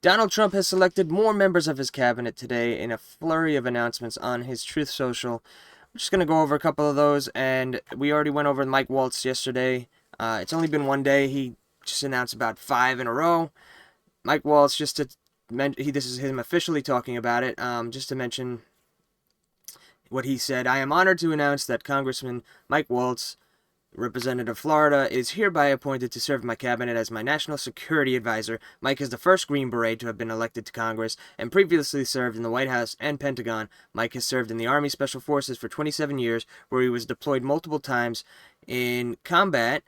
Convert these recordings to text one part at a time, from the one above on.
Donald Trump has selected more members of his cabinet today in a flurry of announcements on his Truth Social. I'm just going to go over a couple of those, and we already went over Mike Waltz yesterday. It's only been one day. He just announced about 5 in a row. Mike Waltz, just to this is him officially talking about it, just to mention what he said. I am honored to announce that Congressman Mike Waltz, Representative Florida, is hereby appointed to serve my cabinet as my national security advisor. Mike is the first Green Beret to have been elected to Congress and previously served in the White House and Pentagon. Mike has served in the Army Special Forces for 27 years, where he was deployed multiple times in combat,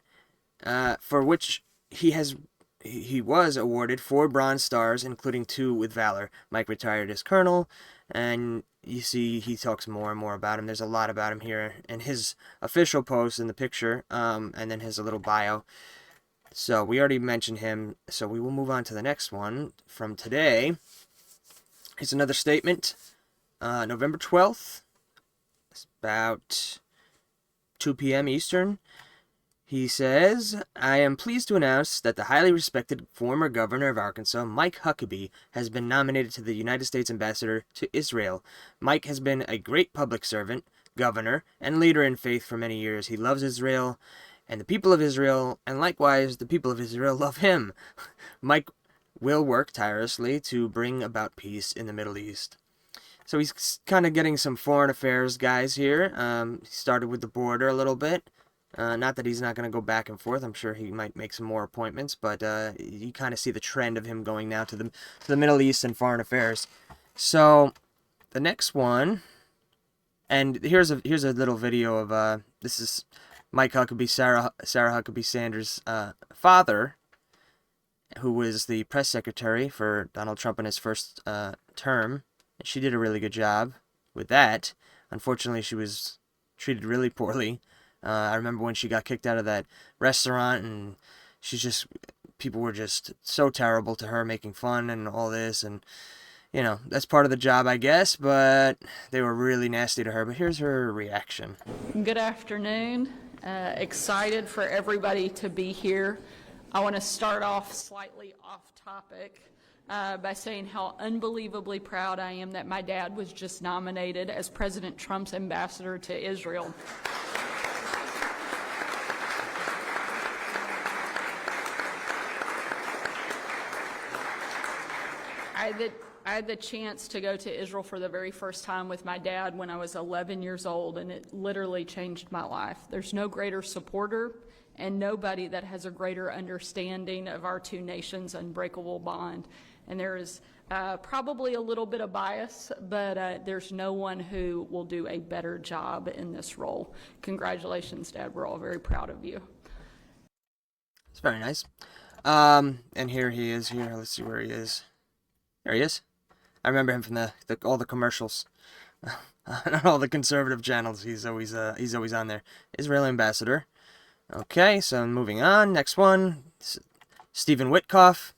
for which he was awarded 4 Bronze Stars, including 2 with Valor. Mike retired as colonel, and you see he talks more and more about him. There's a lot about him here, and his official post in the picture, and then his little bio. So we already mentioned him, so we will move on to the next one from today. Here's another statement. November 12th, it's about 2 p.m. Eastern. He says, I am pleased to announce that the highly respected former governor of Arkansas, Mike Huckabee, has been nominated to the United States ambassador to Israel. Mike has been a great public servant, governor, and leader in faith for many years. He loves Israel and the people of Israel, and likewise the people of Israel love him. Mike will work tirelessly to bring about peace in the Middle East. So he's kind of getting some foreign affairs guys here. He started with the border a little bit. Not that he's not going to go back and forth. I'm sure he might make some more appointments, but you kind of see the trend of him going now to the Middle East and foreign affairs. So the next one, and here's a little video of this is Mike Huckabee, Sarah Huckabee Sanders' father, who was the press secretary for Donald Trump in his first term. She did a really good job with that. Unfortunately, she was treated really poorly. I remember when she got kicked out of that restaurant, and people were just so terrible to her, making fun and all this, and, you know, that's part of the job, I guess, but they were really nasty to her. But here's her reaction. Good afternoon. Excited for everybody to be here. I want to start off slightly off topic by saying how unbelievably proud I am that my dad was just nominated as President Trump's ambassador to Israel. I had the chance to go to Israel for the very first time with my dad when I was 11 years old, and it literally changed my life. There's no greater supporter and nobody that has a greater understanding of our two nations' unbreakable bond. And there is probably a little bit of bias, but there's no one who will do a better job in this role. Congratulations, Dad. We're all very proud of you. It's very nice. And here he is here. Let's see where he is. There he is. I remember him from all the commercials on all the conservative channels. He's always on there. Israel ambassador. Okay, so moving on. Next one, Stephen Witkoff.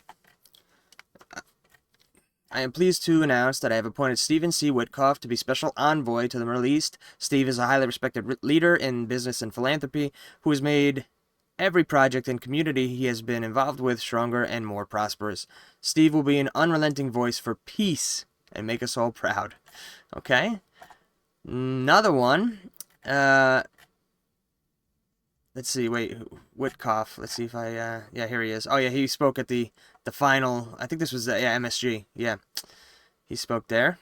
I am pleased to announce that I have appointed Stephen C. Witkoff to be special envoy to the Middle East. Steve is a highly respected leader in business and philanthropy who has made every project and community he has been involved with stronger and more prosperous. Steve will be an unrelenting voice for peace and make us all proud. Okay? Another one. Let's see, wait, Witkoff. Let's see if yeah, here he is. Oh, yeah, he spoke at the final, I think this was, MSG. Yeah, he spoke there.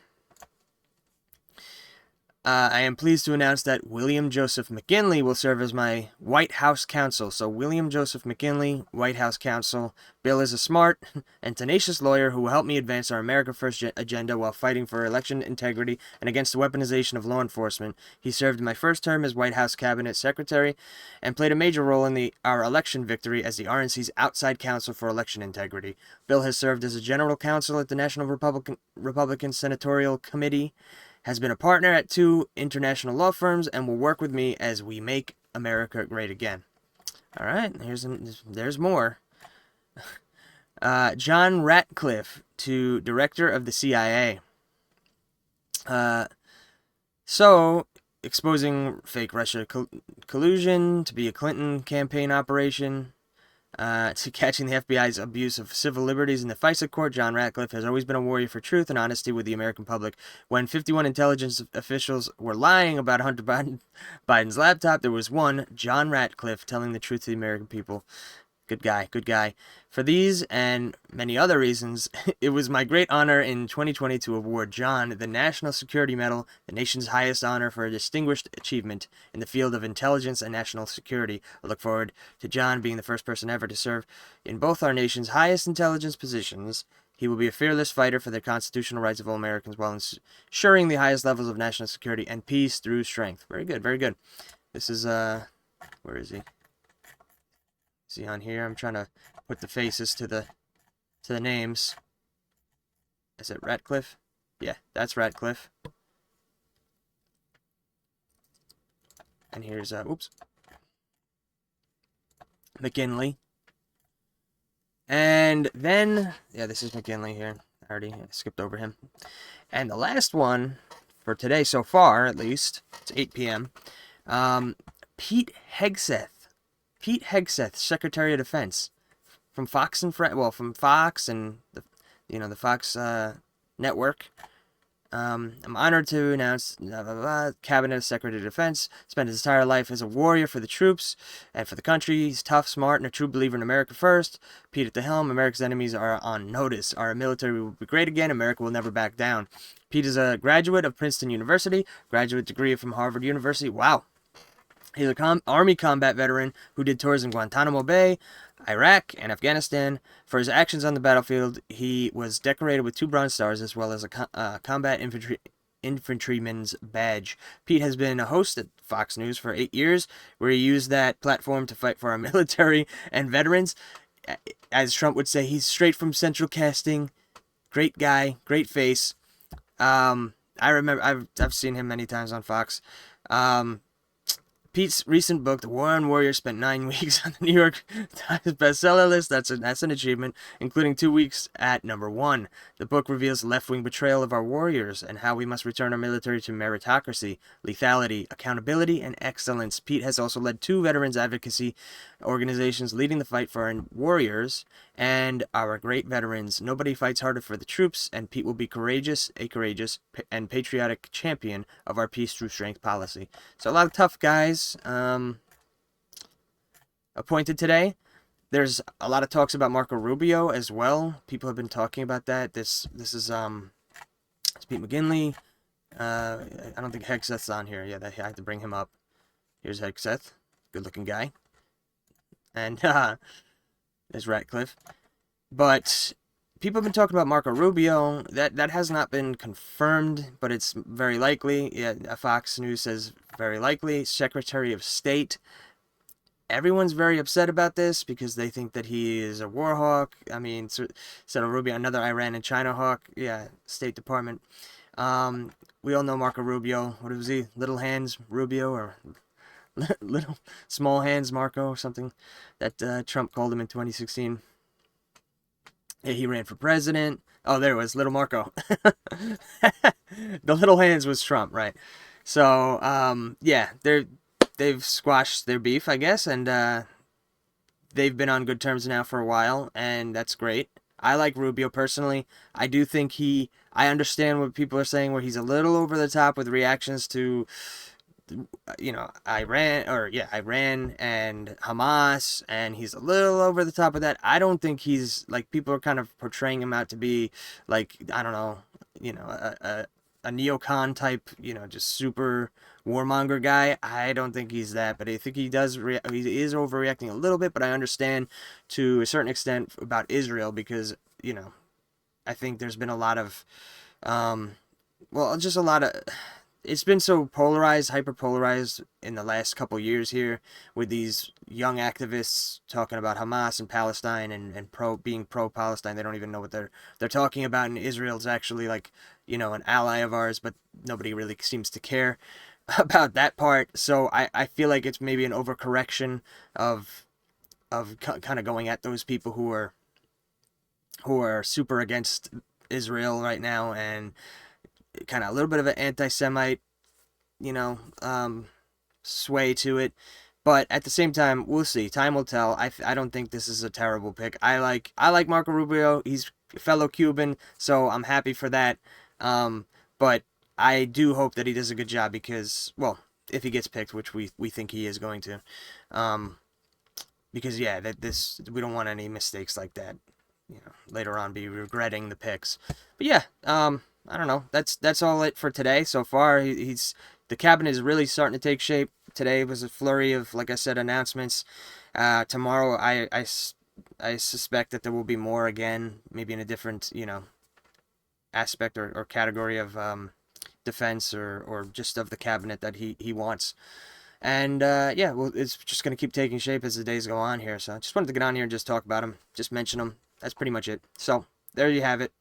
I am pleased to announce that William Joseph McGinley will serve as my White House counsel. So William Joseph McGinley, White House counsel. Bill is a smart and tenacious lawyer who will help me advance our America First agenda while fighting for election integrity and against the weaponization of law enforcement. He served in my first term as White House Cabinet Secretary and played a major role in our election victory as the RNC's outside counsel for election integrity. Bill has served as a general counsel at the National Republican Senatorial Committee, has been a partner at 2 international law firms, and will work with me as we make America great again. All right, there's more. John Ratcliffe to director of the CIA. So, exposing fake Russia collusion to be a Clinton campaign operation. to catching the FBI's abuse of civil liberties in the FISA court. John Ratcliffe has always been a warrior for truth and honesty with the American public. When 51 intelligence officials were lying about Hunter Biden's laptop, there was one, John Ratcliffe, telling the truth to the American people. Good guy, good guy. For these and many other reasons, it was my great honor in 2020 to award John the National Security Medal, the nation's highest honor for a distinguished achievement in the field of intelligence and national security. I look forward to John being the first person ever to serve in both our nation's highest intelligence positions. He will be a fearless fighter for the constitutional rights of all Americans while ensuring the highest levels of national security and peace through strength. Very good, very good. This is, where is he? See on here, I'm trying to put the faces to the names. Is it Ratcliffe? Yeah, that's Ratcliffe. And here's McKinley. And then, yeah, this is McKinley here. I already skipped over him. And the last one for today so far, at least, it's 8 p.m. Pete Hegseth. Pete Hegseth, Secretary of Defense, from Fox and from Fox and the Fox network. I'm honored to announce Cabinet Secretary of Defense spent his entire life as a warrior for the troops and for the country. He's tough, smart, and a true believer in America first. Pete at the helm. America's enemies are on notice. Our military will be great again. America will never back down. Pete is a graduate of Princeton University, graduate degree from Harvard University. Wow. He's an Army combat veteran who did tours in Guantanamo Bay, Iraq, and Afghanistan. For his actions on the battlefield, he was decorated with 2 Bronze Stars as well as a combat infantryman's badge. Pete has been a host at Fox News for 8 years, where he used that platform to fight for our military and veterans. As Trump would say, he's straight from Central Casting. Great guy, great face. I remember I've seen him many times on Fox. Pete's recent book, The War on Warriors, spent 9 weeks on the New York Times bestseller list. That's an achievement, including 2 weeks at #1. The book reveals left-wing betrayal of our warriors and how we must return our military to meritocracy, lethality, accountability, and excellence. Pete has also led 2 veterans advocacy organizations leading the fight for our warriors and our great veterans. Nobody fights harder for the troops, and Pete will be a courageous and patriotic champion of our peace through strength policy. So a lot of tough guys appointed today. There's a lot of talks about Marco Rubio as well. People have been talking about that. This is it's Pete McKinley. I don't think Hegseth's on here. Yeah, I have to bring him up. Here's Hegseth, good-looking guy, and there's Ratcliffe. But people have been talking about Marco Rubio. That has not been confirmed, but it's very likely. Yeah, Fox News says very likely. Secretary of State. Everyone's very upset about this because they think that he is a war hawk. I mean, instead of Rubio, another Iran and China hawk. Yeah, State Department. We all know Marco Rubio. What was he? Little Hands Rubio, or Little Small Hands Marco, or something that Trump called him in 2016. Yeah, he ran for president. Oh, there it was, Little Marco. The Little Hands was Trump, right? So, yeah, they've squashed their beef, I guess, and they've been on good terms now for a while, and that's great. I like Rubio personally. I do think I understand what people are saying, where he's a little over the top with reactions to, Iran and Hamas, and he's a little over the top with that. I don't think he's, like, people are kind of portraying him out to be, like, I don't know, a neocon type, just super warmonger guy. I don't think he's that, but I think he is overreacting a little bit, but I understand to a certain extent about Israel because, I think there's been a lot of, it's been so polarized, hyper-polarized in the last couple years here with these young activists talking about Hamas and Palestine and being pro-Palestine. They don't even know what they're talking about, and Israel's actually, like, an ally of ours, but nobody really seems to care about that part. So I feel like it's maybe an overcorrection of kind of going at those people who are super against Israel right now, and kind of a little bit of an anti-Semite, sway to it. But at the same time, we'll see. Time will tell. I don't think this is a terrible pick. I like Marco Rubio. He's a fellow Cuban, so I'm happy for that. But I do hope that he does a good job because, well, if he gets picked, which we think he is going to, because yeah, we don't want any mistakes like that. Later on be regretting the picks. But yeah, I don't know. That's all it for today so far. The cabinet is really starting to take shape. Today was a flurry of, like I said, announcements. Tomorrow, I suspect that there will be more again, maybe in a different, aspect or category of defense or just of the cabinet that he wants. And yeah, well, it's just going to keep taking shape as the days go on here. So I just wanted to get on here and just talk about them, just mention them. That's pretty much it. So there you have it.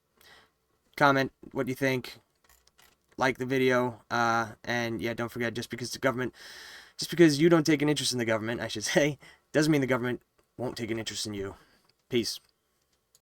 Comment what you think. Like the video. And yeah, don't forget, just because you don't take an interest in the government, I should say, doesn't mean the government won't take an interest in you. Peace.